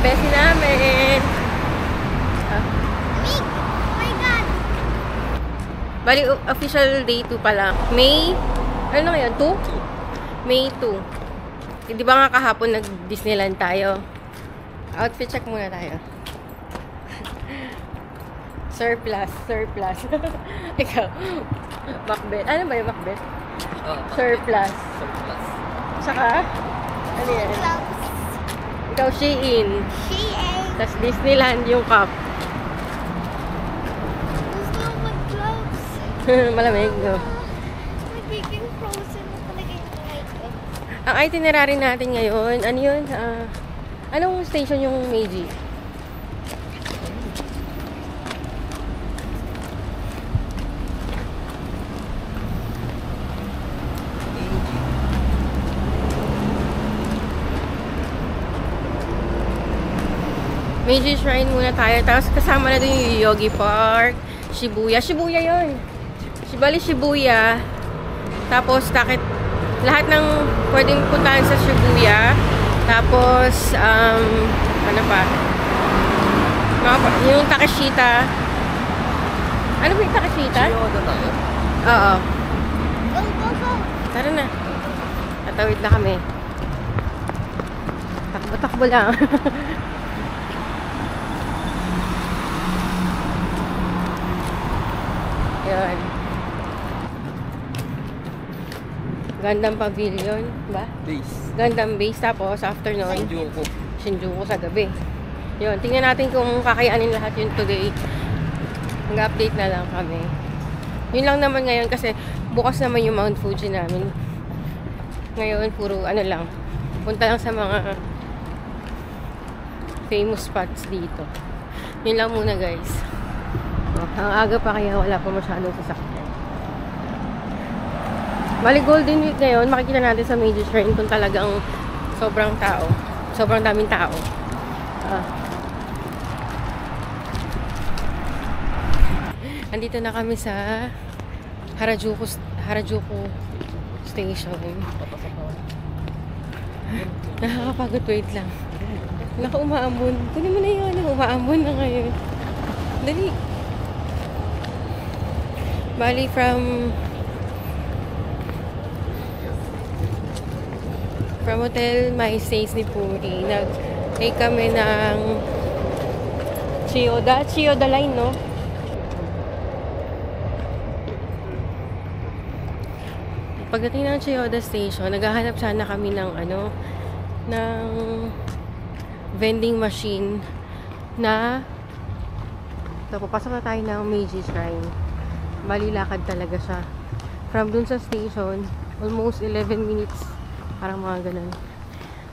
beshi namin. Big! Oh my God! Bali, official day 2 pa lang. May, ano ngayon? 2? May 2. Di ba nga kahapon nag-Disneyland tayo? Outfit check muna tayo. Surplus. Ikaw. Macbeth. Ano ba yung Macbeth? Surplus. Saka, ano yan? Clothes. Ikaw, Shein. Shein. Tapos Disneyland yung cup. Gusto ko mag-clothes. Malamig, no? Nagiging frozen na talaga yung light ko. Ang itinerary natin ngayon, ano yun? Anong station yung Meiji? Meiji Shrine muna tayo. Tapos kasama na dun yung Yogi Park, Shibuya. Shibuya yun. Bali Shibuya. Tapos lahat ng pwedeng puntahan sa Shibuya. Tapos, ano pa? Yung Takeshita. Ano ba yung Takeshita? Oo. Go! Tara na. Tatawid na kami. Takbo-takbo lang. Yan. Gundam Pavilion, ba? Base. Gundam Base, tapos afternoon, Shinjuku sa gabi. Yun, tingnan natin kung kakayanin lahat yun today. Mag-update na lang kami. Yun lang naman ngayon kasi bukas naman yung Mount Fuji namin. Ngayon, puro ano lang. Punta lang sa mga famous spots dito. Yun lang muna, guys. Ang aga pa kaya wala pa masyadong sasakyan. Bali Golden Week ngayon, makikita natin sa Meiji Shrine kung talagang sobrang tao. Sobrang daming tao. Andito na kami sa Harajuku Station. Nakakapagod, wait lang. Umaambon. Kunin mo na yun. Umaambon na ngayon. Dali. Bali from Hotel My Stays ni Puri. Nag-take kami ng Chiyoda line, no? Pagdating ng Chiyoda Station, naghahanap sana kami ng ng vending machine na papasok na tayo ng Meiji Shrine. Bali, lakad talaga siya. From dun sa station, almost 11 minutes. Parang mga ganun.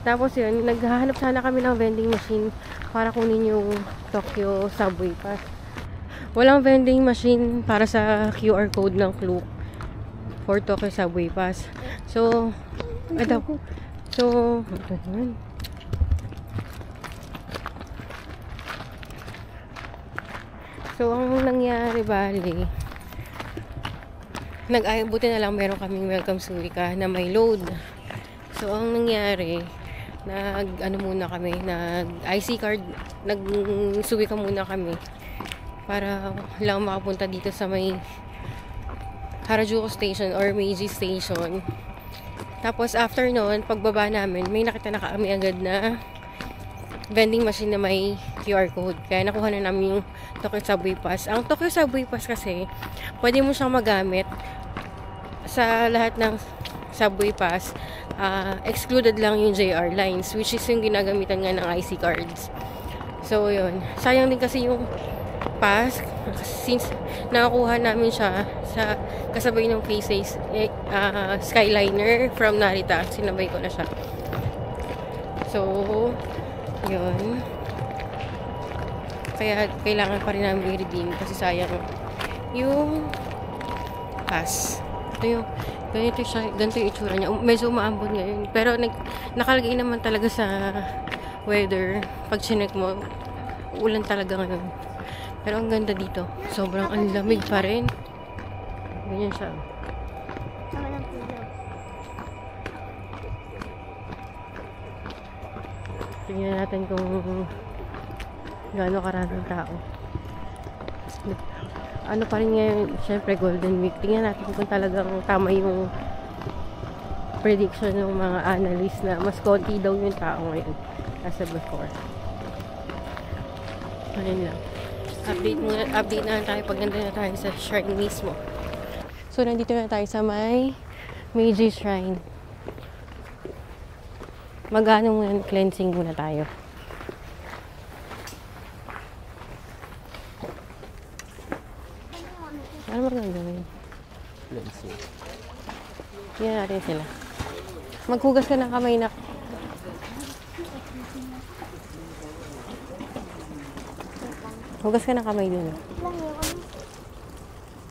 Tapos yun, naghahanap sana kami ng vending machine para kunin yung Tokyo Subway Pass. Walang vending machine para sa QR code ng Klook for Tokyo Subway Pass. So, ito naman. So, ang nangyari bali, buti na lang meron kaming Welcome Suica na may load. So, ang nangyari, muna kami, IC card, nag-Suica muna kami para lang makapunta dito sa may Harajuku Station or Meiji Station. Tapos, after nun, pagbaba namin, may nakita na kami agad na vending machine na may QR code. Kaya nakuha na namin yung Tokyo Subway Pass. Ang Tokyo Subway Pass kasi, pwede mo siyang magamit sa lahat ng Subway Pass. Excluded lang yung JR lines, which is yung ginagamitan nga ng IC cards. So, yun. Sayang din kasi yung pass, since nakakuha namin siya sa kasabay ng K6 Skyliner from Narita. Sinabay ko na siya. So, yun. Kaya kailangan pa rin namin i-redeem kasi sayang yung pass. Ito yung ganito yung itsura niya. Medyo umaambon ngayon. Pero nakalagay naman talaga sa weather. Pag chinek mo, ulan talaga ngayon. Pero ang ganda dito. Sobrang ang lamig pa rin. Ganyan siya. Sama ng pulo. Tingnan natin kung gaano karaming tao. Ano pa rin ngayon, syempre Golden Week. Tingnan natin kung talagang tama yung prediction ng mga analyst na mas konti daw yung tao ngayon as before. Ayun lang. Update na tayo pag nandun na tayo sa shrine mismo. So, nandito na tayo sa may Meiji Shrine. Mag-ano muna, cleansing muna tayo. Ano ba gagawin? Cleansing. Tingnan natin sila. Maghugas ka ng kamay na. Hugas ka ng kamay dun.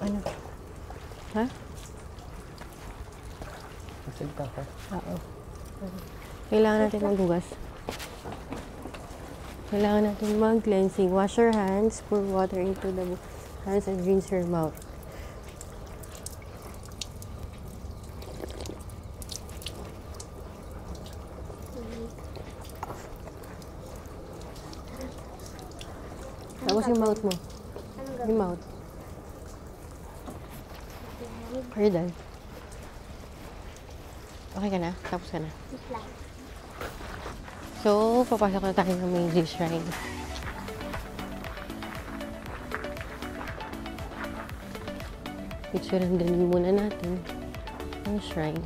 Ano? Ha? Magsalita ka? Oo. Kailangan natin maghugas. Kailangan natin mag-cleansing. Wash your hands, pour water into the hands and rinse your mouth. Tapos yung mouth mo. Yung mouth. Are you done? Okay ka na? Tapos ka na? So, papasok na tayo ng Meiji Shrine. Picturean din muna natin ang shrine.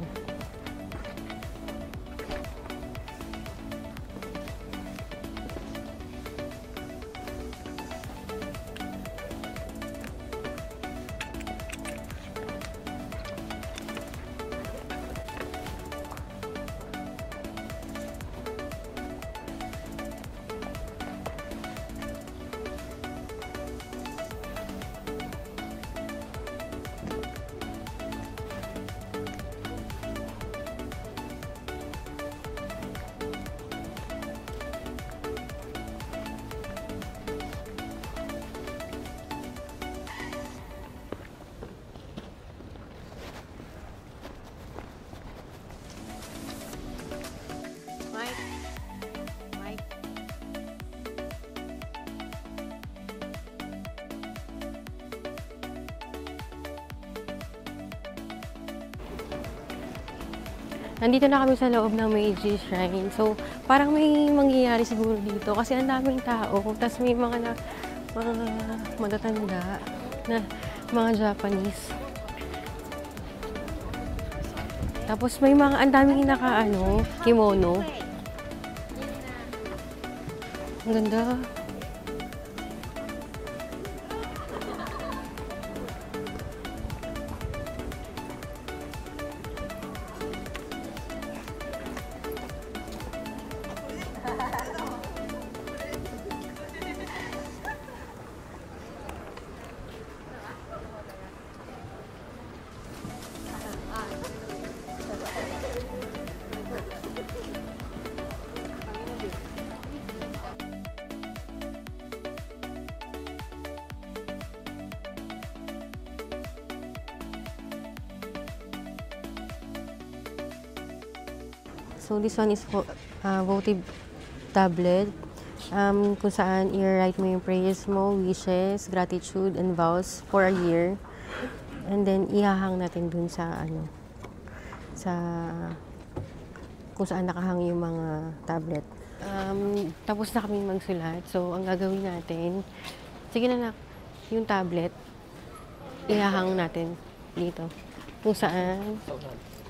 Nandito na kami sa loob ng Meiji Shrine. So, parang may mangyayari siguro dito kasi ang daming tao. Tapos may mga matatanda na mga Japanese. Tapos may mga ang daming kimono. Ang ganda. So, this one is votive tablet. Kung saan i-write mo yung prayers mo, wishes, gratitude, and vows for a year. And then, ihahang natin dun sa kung saan nakahang yung mga tablet. Tapos na kami magsulat. So, ang gagawin natin, sige na yung tablet, ihahang natin dito. Kung saan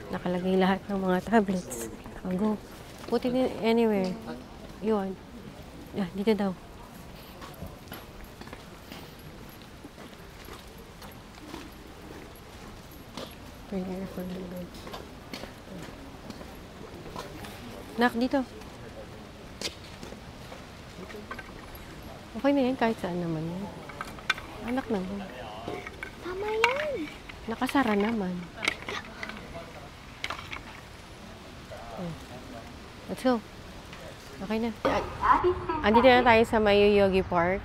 nakalagay lahat ng mga tablets. Go. Put it in anywhere. You want. Dito daw. Prayer for the Lord. Nak, dito. Okay na yan, kahit saan naman yan. Anak naman. Tama yan. Nakasara naman. Let's go. Okay na. Andito na tayo sa Mayuyogi Park.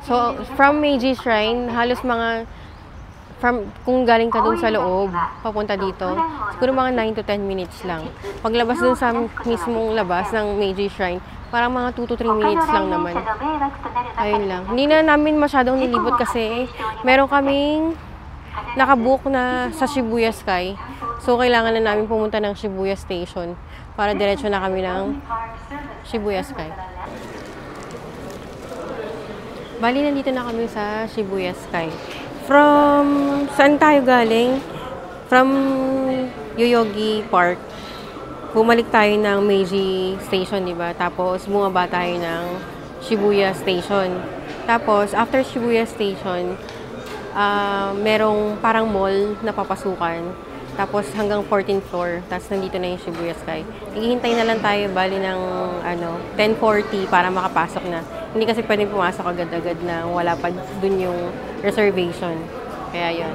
So, from Meiji Shrine, halos mga kung galing ka dun sa loob, papunta dito, siguro mga 9 to 10 minutes lang. Paglabas dun sa mismong labas ng Meiji Shrine, parang mga 2 to 3 minutes lang naman. Ayun lang. Hindi na namin masyadong nilibot kasi meron kaming nakabook na sa Shibuya Sky. So, kailangan na namin pumunta ng Shibuya Station para diretso na kami ng Shibuya Sky. Bali, nandito na kami sa Shibuya Sky. Saan tayo galing? From Yoyogi Park. Bumalik tayo ng Meiji Station, di ba? Tapos, bumaba tayo ng Shibuya Station. Tapos, after Shibuya Station, merong parang mall na papasukan. Tapos, hanggang 14th floor. Tapos, nandito na yung Shibuya Sky. Naghihintay na lang tayo, bali ng 10:40 para makapasok na. Hindi kasi pwedeng pumasok agad-agad na wala pa dun yung reservation. Kaya yun.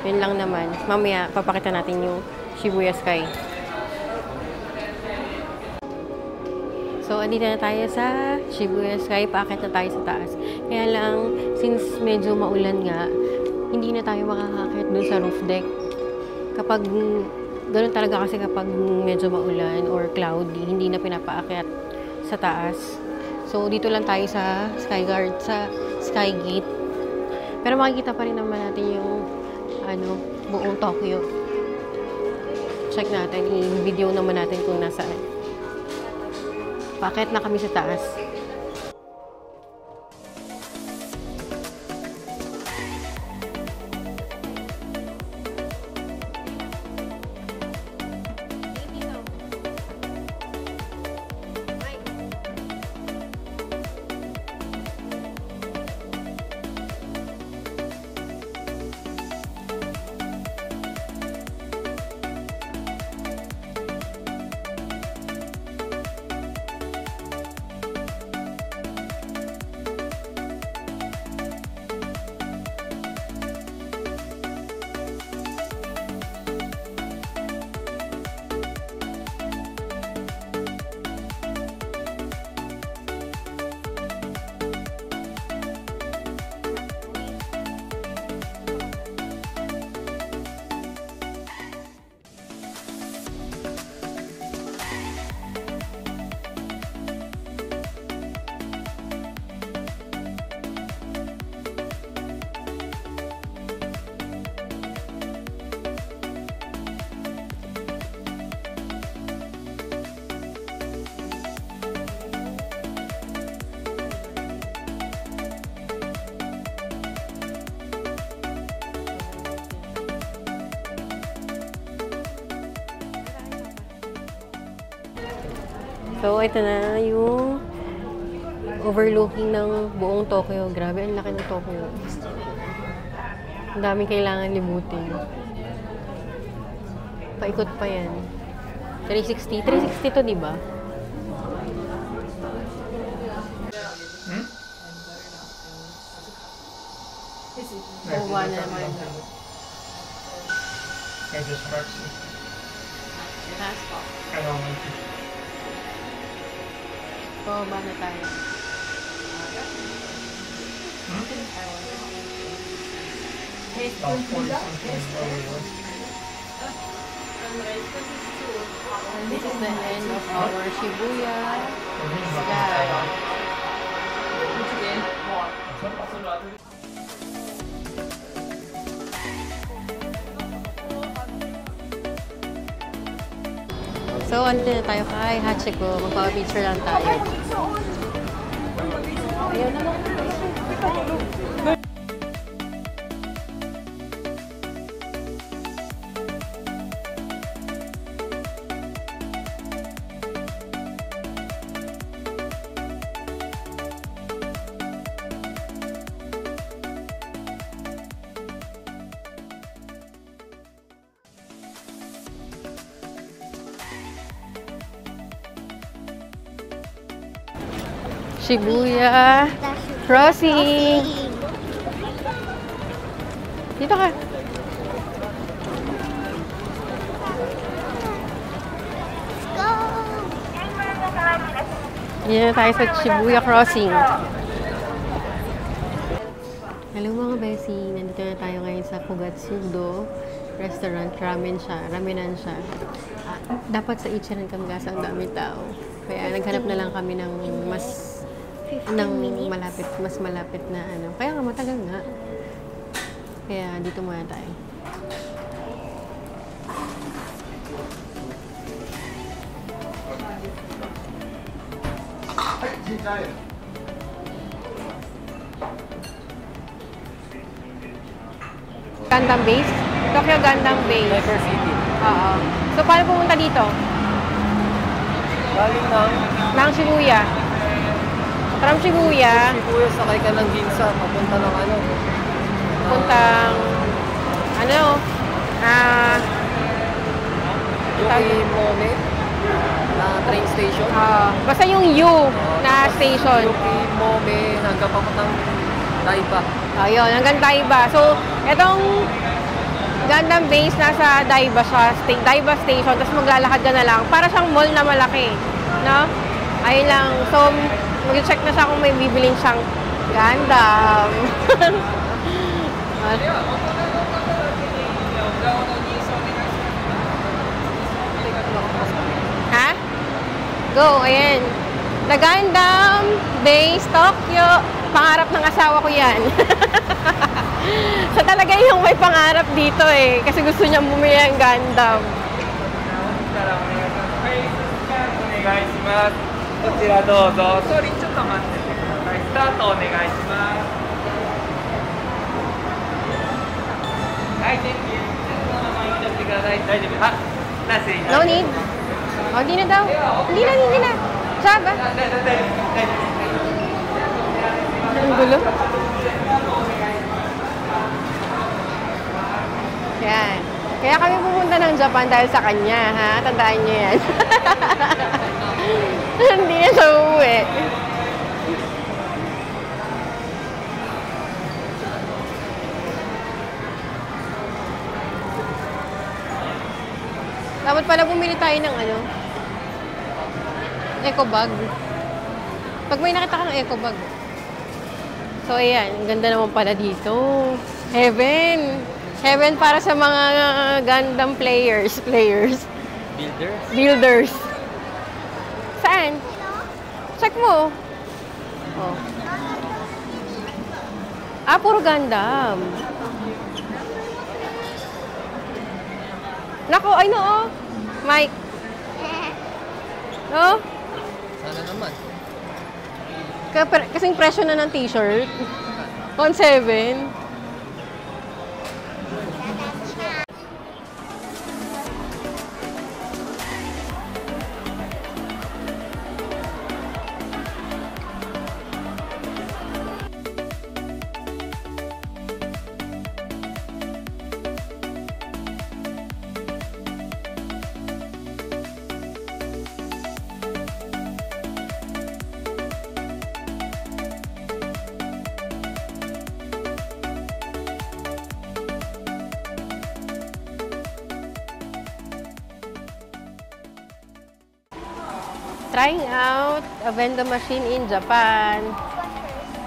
Yun lang naman. Mamaya, papakita natin yung Shibuya Sky. So, andito na tayo sa Shibuya Sky. Paakit na tayo sa taas. Kaya lang, since medyo maulan nga, hindi na tayo makakakit dun sa roof deck. Kapag, ganun talaga kasi kapag medyo maulan or cloudy, hindi na pinapaakyat sa taas. So, dito lang tayo sa Skyguard, sa Skygate. Pero makikita pa rin naman natin yung buong Tokyo. Check natin, i-video naman natin kung nasaan. Paakyat na kami sa taas. So, ito na yung overlooking ng buong Tokyo. Grabe, ang laki ng Tokyo. Ang daming kailangan libutin. Paikot pa yan. 360. 360 to, di ba? Oh, wala naman. I just marked it. I don't like it. Pababa na tayo. About 40 something lower. This is the end of our Shibuya Sky. So, andito na tayo kay Hachiko. Magpapapicture lang tayo. Ayun na lang. Shibuya Crossing. Dito ka. Go! Yan na tayo sa Shibuya Crossing. Hello mga besi, nandito na tayo ngayon sa Fugatsudo restaurant. Ramenan siya. Dapat sa Ichiran kami kasi ang dami tao. Kaya naghanap na lang kami ng mas malapit na ano. Kaya nga matagal nga. Kaya dito muna tayo. Gundam Base? Tokyo Gundam Base. Hyper City. Oo. So, paano pumunta dito? Galing ng Nang Shibuya. From Shibuya, Shibuya, sakay ka ng Ginza, papunta ng ano. puntang, ano, Yukimome na train station. basta yung U na station. Yukimome hanggang papuntang Daiba. Ayun, hanggang Daiba. So, itong Gundam Base nasa Daiba siya, Daiba Station, tapos maglalakad ka na lang. Para siyang mall na malaki, no? Ayun lang. So, mag-check na siya kung may bibilin siyang Gundam. Ha? Go, ayan. The Gundam Base Tokyo. Pangarap ng asawa ko yan. So talaga yung may pangarap dito eh. Kasi gusto niya bumili ng Gundam. お願いします。こちらどうぞ。総理ちょっと待っててください。スタートお願いします。はい、Thank you。そのまま行っちゃってください。大丈夫。あ、なしでいい。 No need? O, di na daw. Hindi na. Sabi. 大丈夫。大丈夫。 Ang gulo. Yan. Kaya kami pumunta ng Japan dahil sa kanya, ha? Tandaan niyo yan. Hindi na siya uuwi. Dapat pala bumili tayo ng ano? Eco bag. Pag may nakita kang eco bag. So, ayan. Ang ganda naman pala dito. Heaven! Heaven para sa mga Gundam players. Builders. Saan? Check mo. Oh. Puro Gundam. Nako, ay no, Mike. No? Sana naman. Kasing presyo na ng t-shirt. 1.7. Trying out a vending machine in Japan.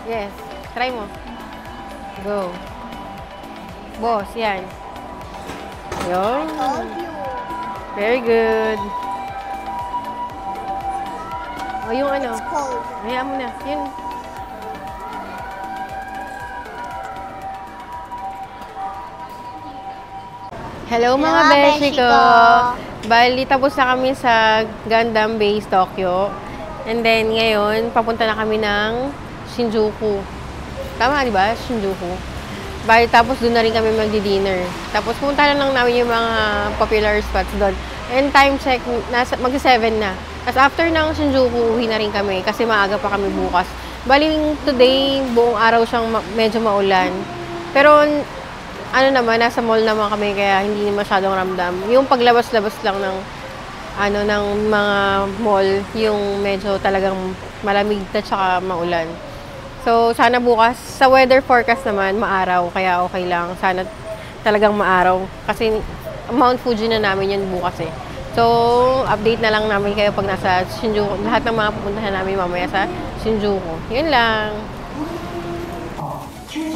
Yes. Try mo. Go. Boss, yan. Yun. Very good. O, yung ano. It's cold. Hayaan mo na. Yun. Hello mga beshi ko! Bali, tapos na kami sa Gundam Base Tokyo. And then, ngayon, papunta na kami ng Shinjuku. Tama, di ba? Shinjuku. Bali, tapos doon na rin kami magdi-dinner. Tapos, pumunta na lang namin yung mga popular spots doon. And time check, mag-7 na. Tapos, after ng Shinjuku, uwi na rin kami kasi maaga pa kami bukas. Bali, today, buong araw siyang medyo maulan. Pero, ano naman, nasa mall naman kami kaya hindi masyadong ramdam. Yung paglabas-labas lang ng ng mga mall, yung medyo talagang malamig at saka maulan. So, sana bukas, sa weather forecast naman, maaraw, kaya okay lang. Sana talagang maaraw. Kasi Mount Fuji na namin yun bukas eh. So, update na lang namin kayo pag nasa Shinjuku. Lahat ng mga pupuntahan namin mamaya sa Shinjuku. Yun lang. Hello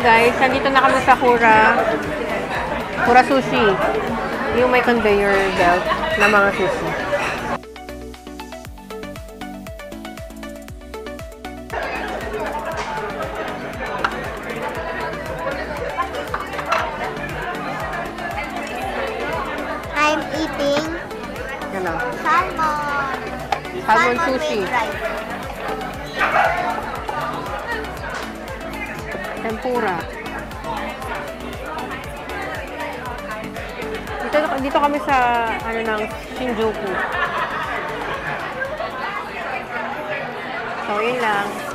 guys, nandito na kami sa Kura Sushi. Yung may conveyor belt na mga sushi. I'm eating Ano? salmon. Salmon sushi. with rice. Tempura. Dito kami sa ano ng Shinjuku. So, yun lang.